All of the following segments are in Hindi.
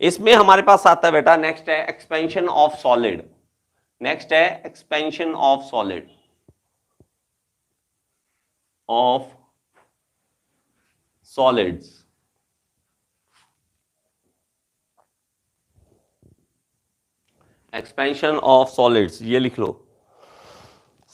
इसमें हमारे पास आता है बेटा, नेक्स्ट है एक्सपेंशन ऑफ सॉलिड। नेक्स्ट है expansion of solid, of solids. Expansion of solids ये लिख लो।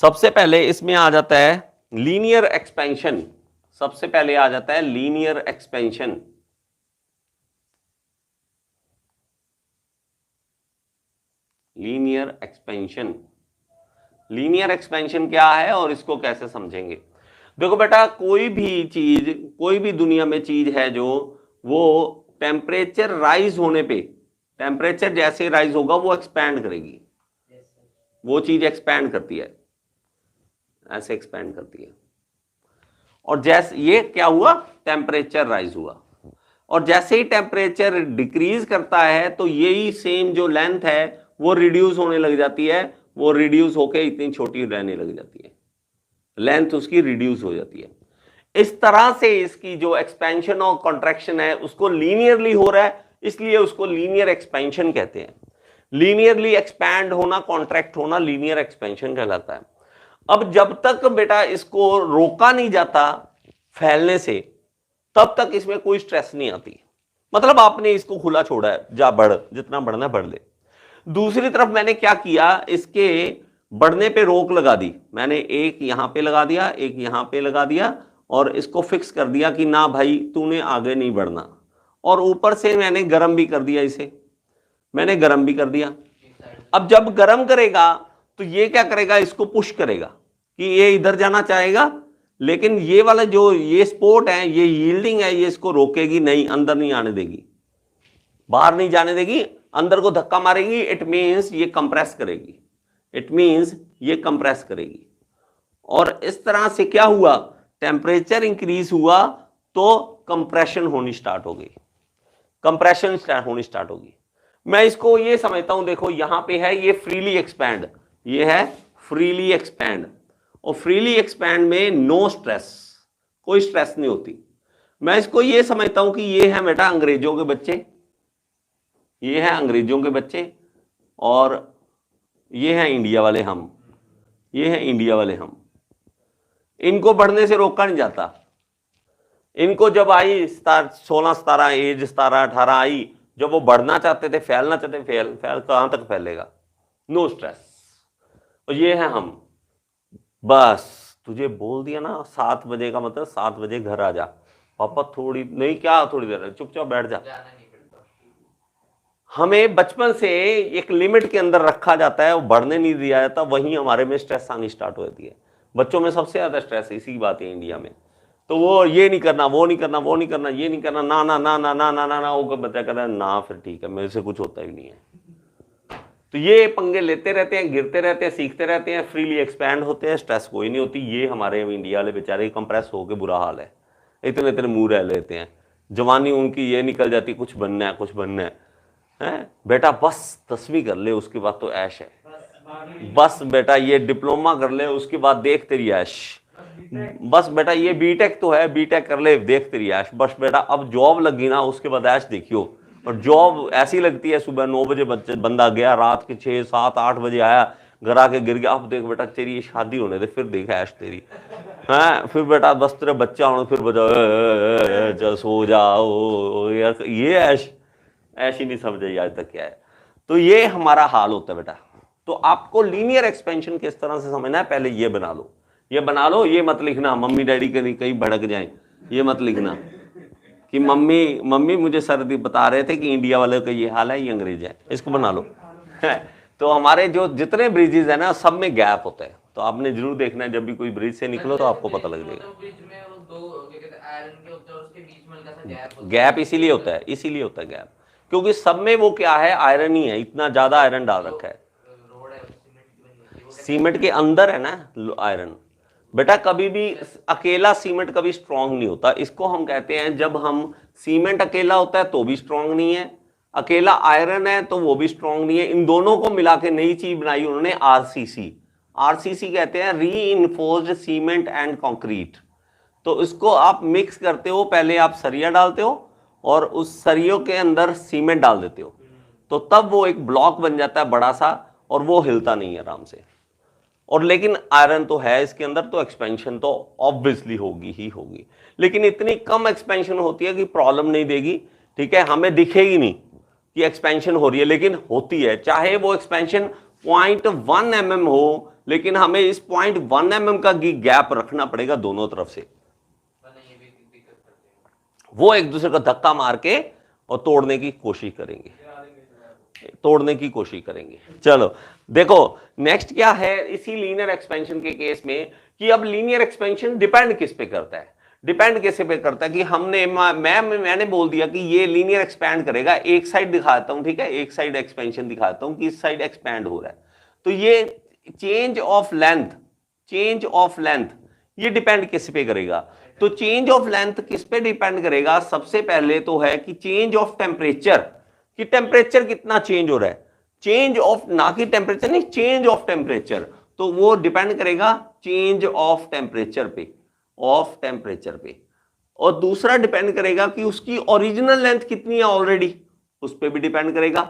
सबसे पहले इसमें आ जाता है लीनियर एक्सपेंशन। सबसे पहले आ जाता है linear expansion. Linear expansion, linear expansion क्या है और इसको कैसे समझेंगे? देखो बेटा, कोई भी चीज, कोई भी दुनिया में चीज है जो वो टेम्परेचर राइज होने पे, टेम्परेचर जैसे राइज होगा वो एक्सपैंड करेगी। वो चीज एक्सपैंड करती है, ऐसे एक्सपैंड करती है। और जैसे ये क्या हुआ, टेम्परेचर राइज हुआ, और जैसे ही टेम्परेचर डिक्रीज करता है तो यही सेम जो लेंथ है वो रिड्यूस होने लग जाती है। वो रिड्यूस होके इतनी छोटी रहने लग जाती है, लेंथ उसकी रिड्यूस हो जाती है। इस तरह से इसकी जो एक्सपेंशन और कॉन्ट्रैक्शन है उसको लीनियरली हो रहा है, इसलिए उसको लीनियर एक्सपेंशन कहते हैं। लीनियरली एक्सपैंड होना, कॉन्ट्रैक्ट होना लीनियर एक्सपेंशन कहलाता है। अब जब तक बेटा इसको रोका नहीं जाता फैलने से, तब तक इसमें कोई स्ट्रेस नहीं आती। मतलब आपने इसको खुला छोड़ा है, जा बढ़, जितना बढ़ना बढ़ ले। दूसरी तरफ मैंने क्या किया, इसके बढ़ने पे रोक लगा दी। मैंने एक यहां पे लगा दिया, एक यहां पे लगा दिया, और इसको फिक्स कर दिया कि ना भाई तूने आगे नहीं बढ़ना। और ऊपर से मैंने गर्म भी कर दिया, इसे मैंने गर्म भी कर दिया। अब जब गर्म करेगा तो ये क्या करेगा, इसको पुश करेगा कि ये इधर जाना चाहेगा, लेकिन ये वाला जो ये सपोर्ट है, ये यील्डिंग है, ये इसको रोकेगी नहीं, अंदर नहीं आने देगी, बाहर नहीं जाने देगी, अंदर को धक्का मारेगी। इट मीन्स ये कंप्रेस करेगी, इट मीन्स ये कंप्रेस करेगी। और इस तरह से क्या हुआ, टेम्परेचर इंक्रीज हुआ तो कंप्रेशन होनी स्टार्ट हो गई, कंप्रेशन होनी स्टार्ट होगी। मैं इसको ये समझता हूं, देखो यहां पे है ये फ्रीली एक्सपैंड, ये है फ्रीली एक्सपैंड, और फ्रीली एक्सपैंड में नो स्ट्रेस, कोई स्ट्रेस नहीं होती। मैं इसको ये समझता हूं कि ये है बेटा अंग्रेजों के बच्चे, ये है अंग्रेजों के बच्चे, और ये है इंडिया वाले हम, ये है इंडिया वाले हम। इनको बढ़ने से रोका नहीं जाता। इनको जब आई 16 17 एज, 17 18 आई, जब वो बढ़ना चाहते थे, फैलना चाहते, फैल कहां तक फैलेगा, नो स्ट्रेस। और ये है हम। बस तुझे बोल दिया ना 7 बजे का मतलब 7 बजे घर आ जा, पापा थोड़ी नहीं, क्या थोड़ी देर, चुपचाप बैठ जा। हमें बचपन से एक लिमिट के अंदर रखा जाता है, वो बढ़ने नहीं दिया जाता, वहीं हमारे में स्ट्रेस आनी स्टार्ट हो जाती है। बच्चों में सबसे ज्यादा स्ट्रेस इसी बात है इंडिया में। तो वो ये नहीं करना, वो नहीं करना, वो नहीं करना, ये नहीं करना, ना ना ना ना ना ना ना ना, वो बच्चा कहता है ना फिर ठीक है, मेरे से कुछ होता ही नहीं है। तो ये पंगे लेते रहते हैं, गिरते रहते हैं, सीखते रहते हैं, फ्रीली एक्सपैंड होते हैं, स्ट्रेस कोई नहीं होती। ये हमारे इंडिया वाले बेचारे कंप्रेस होकर बुरा हाल है, इतने इतने मुंह रह लेते हैं। जवानी उनकी ये निकल जाती, कुछ बनना है, कुछ बनना है बेटा, बस 10वीं कर ले उसके बाद तो ऐश है। बस बेटा ये डिप्लोमा कर ले उसके बाद देख तेरी ऐश। बस बेटा ये बीटेक तो है, बीटेक कर ले देख तेरी ऐश। बस बेटा अब जॉब लगी ना, उसके बाद ऐश देखियो। और जॉब ऐसी लगती है, सुबह 9 बजे बंदा गया, रात के 6 7 8 बजे आया, घर आके गिर गया। अब देख बेटा तेरी शादी होने दे, फिर देख ऐश तेरी है। फिर बेटा बस तेरे बच्चा होने, फिर बता सो जाओ यार, ये ऐश ही नहीं समझ आज तक क्या है। तो ये हमारा हाल होता है बेटा। तो आपको लीनियर एक्सपेंशन किस तरह से समझना है, पहले ये बना लो, ये बना लो। ये मत लिखना मम्मी डैडी कहीं भड़क जाएं, ये मत लिखना कि मम्मी मुझे सर बता रहे थे कि इंडिया वाले का ये हाल है, ये अंग्रेज है। इसको बना लो। तो हमारे जो जितने ब्रिजेस है ना, सब में गैप होता है। तो आपने जरूर देखना है, जब भी कोई ब्रिज से निकलो तो आपको पता लग जाएगा। गैप इसीलिए होता है, इसीलिए होता है गैप, क्योंकि सब में वो क्या है, आयरन ही है, इतना ज्यादा आयरन डाल रखा है। सीमेंट के अंदर है ना आयरन। बेटा कभी भी अकेला सीमेंट कभी स्ट्रांग नहीं होता। इसको हम कहते हैं, जब हम सीमेंट अकेला होता है तो भी स्ट्रांग नहीं है, अकेला आयरन है तो वो भी स्ट्रांग नहीं है। इन दोनों को मिला के नई चीज बनाई उन्होंने, आरसीसी। आरसीसी कहते हैं रीइंफोर्स्ड सीमेंट एंड कंक्रीट। तो इसको आप मिक्स करते हो, पहले आप सरिया डालते हो और उस सरियों के अंदर सीमेंट डाल देते हो, तो तब वो एक ब्लॉक बन जाता है बड़ा सा, और वो हिलता नहीं है आराम से। और लेकिन आयरन तो है इसके अंदर, तो एक्सपेंशन तो ऑब्वियसली होगी ही होगी, लेकिन इतनी कम एक्सपेंशन होती है कि प्रॉब्लम नहीं देगी। ठीक है, हमें दिखेगी नहीं कि एक्सपेंशन हो रही है, लेकिन होती है। चाहे वो एक्सपेंशन 0.1 mm हो, लेकिन हमें इस 0.1 mm का गैप रखना पड़ेगा दोनों तरफ से। वो एक दूसरे को धक्का मार के और तोड़ने की कोशिश करेंगे, चलो देखो नेक्स्ट क्या है इसी लीनियर एक्सपेंशन के केस में, कि अब लीनियर एक्सपेंशन डिपेंड किस पे करता है। डिपेंड कैसे पे करता है कि मैंने बोल दिया कि ये लीनियर एक्सपैंड करेगा, एक साइड दिखाता हूं, ठीक है, एक साइड एक्सपेंशन दिखाता हूं कि इस साइड एक्सपैंड हो रहा है, तो ये चेंज ऑफ लेंथ ये डिपेंड किस पे करेगा। तो चेंज ऑफ लेंथ किस पे डिपेंड करेगा, सबसे पहले तो है कि चेंज ऑफ टेम्परेचर, कि टेम्परेचर कितना चेंज हो रहा है, चेंज ऑफ, ना कि टेम्परेचर नहीं, चेंज ऑफ टेम्परेचर, तो वो डिपेंड करेगा चेंज ऑफ टेम्परेचर पे, और दूसरा डिपेंड करेगा कि उसकी ओरिजिनल लेंथ कितनी है ऑलरेडी, उस पे भी डिपेंड करेगा।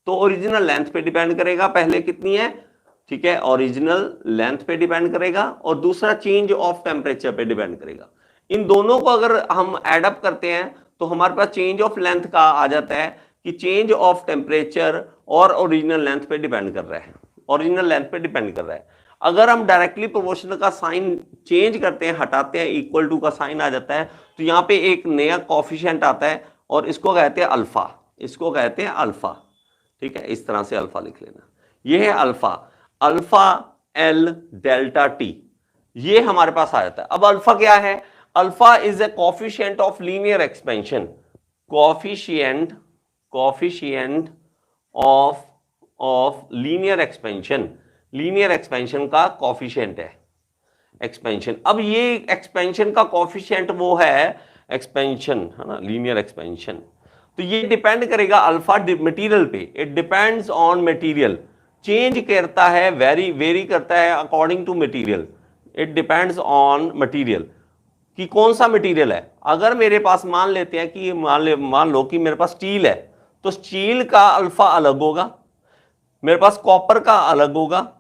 तो ओरिजिनल लेंथ पे डिपेंड करेगा पहले कितनी है, ठीक है, ओरिजिनल लेंथ पे डिपेंड करेगा, और दूसरा चेंज ऑफ टेम्परेचर पे डिपेंड करेगा। इन दोनों को अगर हम एडअप करते हैं तो हमारे पास चेंज ऑफ लेंथ का आ जाता है कि चेंज ऑफ टेम्परेचर और ओरिजिनल लेंथ पे डिपेंड कर रहा है, अगर हम डायरेक्टली प्रोपोर्शनल का साइन चेंज करते हैं, हटाते हैं, इक्वल टू का साइन आ जाता है, तो यहां पे एक नया कोफिशिएंट आता है और इसको कहते हैं अल्फा, ठीक है, इस तरह से अल्फा लिख लेना, ये है अल्फा एल डेल्टा टी, ये हमारे पास आ जाता है। अब अल्फा क्या है, alpha is a coefficient of linear expansion, coefficient of linear expansion का कोफिशिएंट है एक्सपेंशन। अब ये एक्सपेंशन का कोफिशिएंट वो है एक्सपेंशन, है ना, लीनियर एक्सपेंशन, तो ये डिपेंड करेगा अल्फा मटेरियल पे, it depends on material, change करता है, वेरी करता है according to material, it depends on material कि कौन सा मटेरियल है। अगर मेरे पास मान लेते हैं कि मान लो कि मेरे पास स्टील है, तो स्टील का अल्फा अलग होगा, मेरे पास कॉपर का अलग होगा,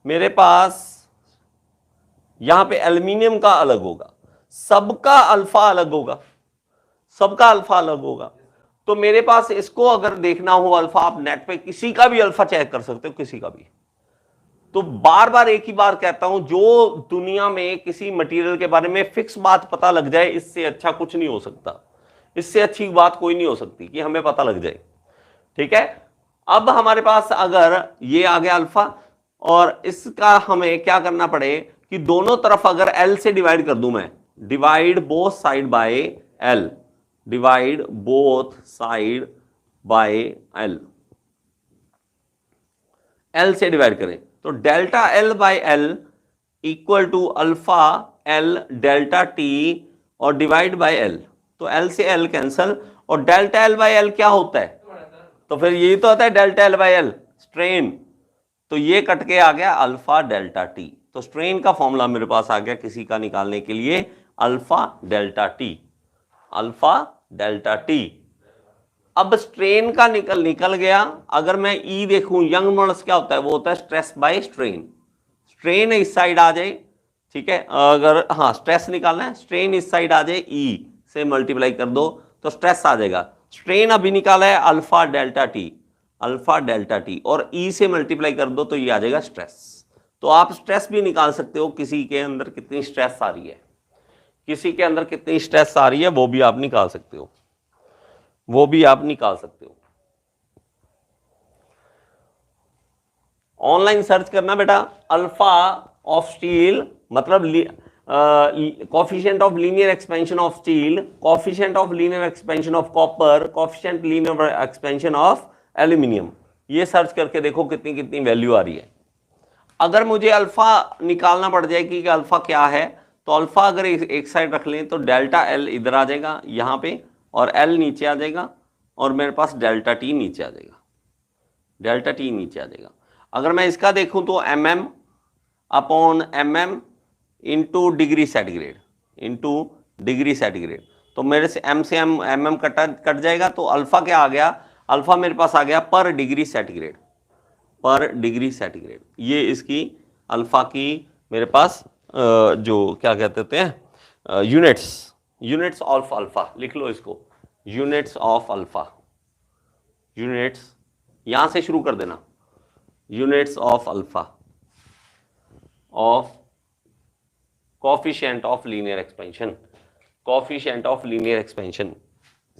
मेरे पास यहां पे एल्यूमिनियम का अलग होगा, सबका अल्फा अलग होगा। तो मेरे पास इसको अगर देखना हो अल्फा, आप नेट पे किसी का भी अल्फा चेक कर सकते हो, किसी का भी। तो बार बार एक ही बार कहता हूं, जो दुनिया में किसी मटेरियल के बारे में फिक्स बात पता लग जाए, इससे अच्छा कुछ नहीं हो सकता, इससे अच्छी बात कोई नहीं हो सकती कि हमें पता लग जाए, ठीक है। अब हमारे पास अगर ये आ गया अल्फा, और इसका हमें क्या करना पड़े कि दोनों तरफ अगर एल से डिवाइड कर दूं मैं, divide both side by L, L से डिवाइड करें, तो delta L by L equal to alpha L delta T और डिवाइड बाय एल, तो एल से एल कैंसल, और डेल्टा एल बाय एल क्या होता है, तो फिर यही तो होता है delta L by L strain, तो ये कट के आ गया अल्फा डेल्टा टी। तो स्ट्रेन का फॉर्मूला मेरे पास आ गया किसी का निकालने के लिए, अल्फा डेल्टा टी। अब स्ट्रेन का निकल गया। अगर मैं ई देखूं, यंग मॉडल्स क्या होता है, वो होता है स्ट्रेस बाय स्ट्रेन इस साइड आ जाए, ठीक है, अगर हाँ स्ट्रेस निकालना है, स्ट्रेन इस साइड आ जाए, ई से मल्टीप्लाई कर दो तो स्ट्रेस आ जाएगा। स्ट्रेन अभी निकाला है अल्फा डेल्टा टी, और ई से मल्टीप्लाई कर दो तो ये आ जाएगा स्ट्रेस। तो आप स्ट्रेस भी निकाल सकते हो, किसी के अंदर कितनी स्ट्रेस आ रही है, वो भी आप निकाल सकते हो, ऑनलाइन सर्च करना बेटा, अल्फा ऑफ स्टील मतलब coefficient of linear expansion of steel, coefficient of linear expansion of copper, coefficient linear expansion of aluminium, ये सर्च करके देखो कितनी कितनी वैल्यू आ रही है। अगर मुझे अल्फा निकालना पड़ जाए कि अल्फा क्या है, तो अल्फा अगर एक साइड रख लें तो डेल्टा एल इधर आ जाएगा यहां पे, और एल नीचे आ जाएगा, और मेरे पास डेल्टा टी नीचे आ जाएगा। अगर मैं इसका देखूं तो mm upon mm into degree centigrade, तो मेरे से एम कट जाएगा, तो अल्फा क्या आ गया, अल्फा मेरे पास आ गया पर डिग्री सेंटीग्रेड, पर डिग्री सेंटीग्रेड। ये इसकी अल्फा की मेरे पास जो क्या कहते हैं यूनिट्स ऑफ अल्फा, लिख लो इसको, यूनिट्स ऑफ अल्फा, यूनिट्स यहां से शुरू कर देना, units of alpha of coefficient of linear expansion, coefficient of linear expansion,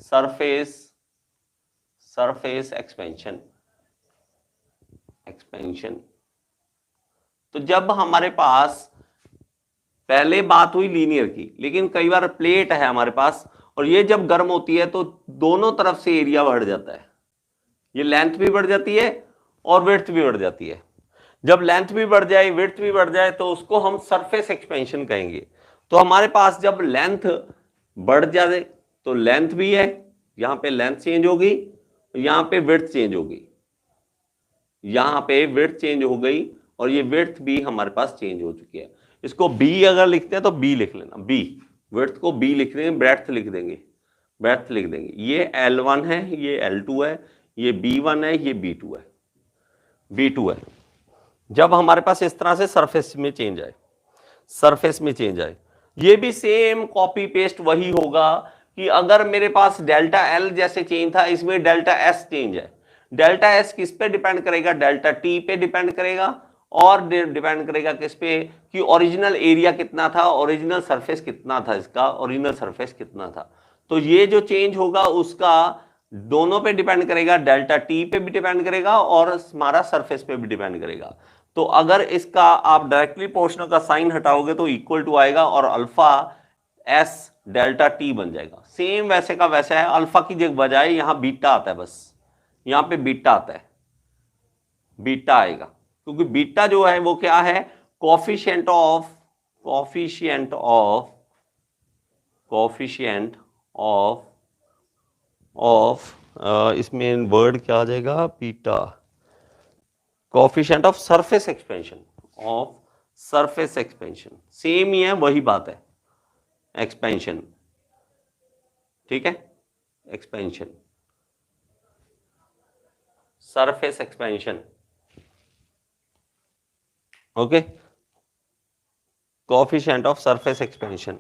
surface expansion, तो जब हमारे पास पहले बात हुई लीनियर की, लेकिन कई बार प्लेट है हमारे पास और ये जब गर्म होती है तो दोनों तरफ से एरिया बढ़ जाता है, ये लेंथ भी बढ़ जाती है और विड्थ भी बढ़ जाती है। जब लेंथ भी बढ़ जाए विड्थ भी बढ़ जाए तो उसको हम सरफेस एक्सपेंशन कहेंगे। तो हमारे पास जब लेंथ बढ़ जाए तो लेंथ भी है, यहां पे लेंथ चेंज होगी, यहां पे विड्थ चेंज होगी, यहां पे विड्थ चेंज हो गई और ये विड्थ भी हमारे पास चेंज हो चुकी है। इसको बी अगर लिखते हैं तो बी लिख लेना, बी, विड्थ को बी लिख देंगे, ब्रेड्थ लिख देंगे, ब्रेड्थ लिख देंगे। ये L1 है, ये L2 है, ये B1 है, ये B2 है, B2 है। जब हमारे पास इस तरह से सरफेस में चेंज आए, सरफेस में चेंज आए, ये भी सेम कॉपी पेस्ट वही होगा कि अगर मेरे पास डेल्टा L जैसे चेंज था, इसमें डेल्टा S चेंज है। डेल्टा S किस पे डिपेंड करेगा, डेल्टा T पे डिपेंड करेगा और डिपेंड करेगा किस पे कि ओरिजिनल एरिया कितना था, ओरिजिनल सरफेस कितना था, इसका ओरिजिनल सरफेस कितना था। तो ये जो चेंज होगा उसका दोनों पे डिपेंड करेगा, डेल्टा T पे भी डिपेंड करेगा और हमारा सरफेस पे भी डिपेंड करेगा। तो अगर इसका आप डायरेक्टली पोर्शनल का साइन हटाओगे तो इक्वल टू आएगा और अल्फा S डेल्टा T बन जाएगा। सेम वैसे का वैसा है, अल्फा की जगह बजाय यहां बीटा आता है, बस यहां पे बीटा आता है, बीटा आएगा क्योंकि बीटा जो है वो क्या है, कोफिशिएंट ऑफ इसमें वर्ड क्या आ जाएगा, beta, coefficient of surface expansion, same ही है, वही बात है, एक्सपेंशन, ठीक है, expansion, surface expansion, okay, coefficient of surface expansion.